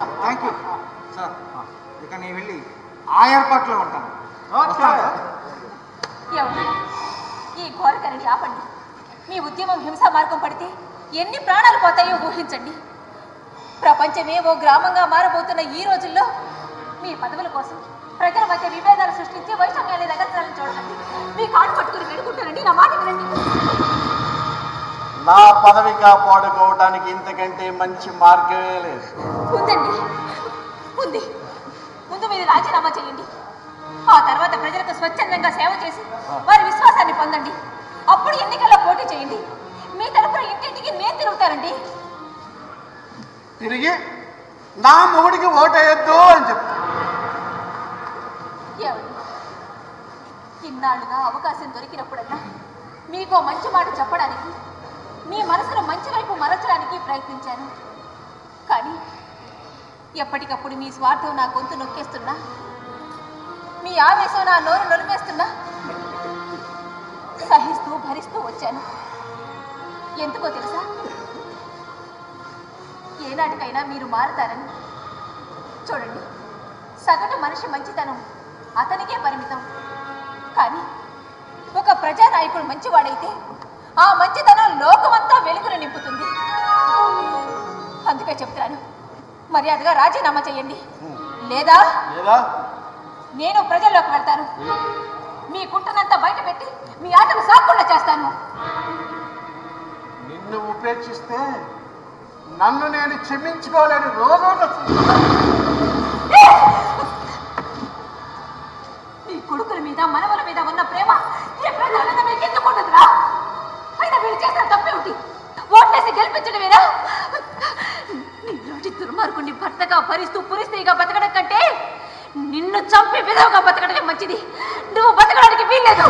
Thank you sir. ఇక నేను వెళ్ళి ఆ ఏర్పాట్లో ఉంటాను. ఈ ఘోరకరిని ఆపండి. మీ ఉద్యమం హింసా మార్గం పడితే ఎన్ని ప్రాణాలు పోతాయో ఊహించండి. ప్రపంచమే ఓ గ్రామంగా మారబోతున్న ఈ రోజుల్లో మీ పదవుల కోసం ప్రజల మధ్య విభేదాలు సృష్టించి వైషమ్యాన్ని రగచాలని చూడండి. మీ కాళ్ళు పట్టుకుని వేడుకుంటానండి. నా మాట వినండి. నా పదవి కాపాడుకోవడానికి ఇంతకంటే మంచి మార్గమే లేదు. ఉందండి, ఉంది. ముందు మీరు రాజీనామా చేయండి. ఆ తర్వాత ప్రజలకు స్వచ్ఛందంగా సేవ చేసి వారి విశ్వాసాన్ని పొందండి. అప్పుడు ఎన్నికల్లో పోటీ చేయండి. మీ తరపున ఇంటింటికి నేను తిరుగుతానండి. తిరిగి నా మొగుడికి ఓటేయొద్దు అని చెప్తా. ఇన్నాళ్ళుగా అవకాశం దొరికినప్పుడల్లా మీకు మంచి మాట చెప్పడానికి, మీ మనసును మంచి వైపు మరచడానికి ప్రయత్నించాను. కానీ ఎప్పటికప్పుడు మీ స్వార్థం నా గొంతు నొక్కేస్తున్నా, మీ ఆవేశం నా నోరు నొలిపేస్తున్నా సహిస్తూ భరిస్తూ వచ్చాను. ఎందుకో తెలుసా? ఏనాటికైనా మీరు మారుతారని. చూడండి, సగటు మనిషి మంచితనం అతనికే పరిమితం. కానీ ఒక ప్రజానాయకుడు మంచివాడైతే ఆ మంచితనం లోకమంతా వెలుగును నింపుతుంది. అందుకే చెప్తాను, మర్యాదగా రాజీనామా చేయండి. లేదా నేను ప్రజల్లోకి వెళ్తాను. మీ కుట్రనంతా బయట పెట్టి మీ ఆటలు సాకుండా చేస్తాను. నిన్ను ఉపేక్షిస్తే నన్ను నేను క్షమించుకోలేని రోజు. మీ కొడుకుల మీద మనవల మీద ఉన్న ప్రేమ ఈ ప్రజలంతా మీకు ఎందుకుంటుందిరా? అయినా వీళ్ళు చేసిన తప్పేమిటి? ఓట్లేసి గెలిపించడమేనా? నీలాంటి దుర్మార్గుని భర్తగా భరిస్తూ పురిస్త్రీగా బతకడం కంటే నిన్ను చంపి విధవగా బతకడమే మంచిది. నువ్వు బతకడానికి వీల్లేదు.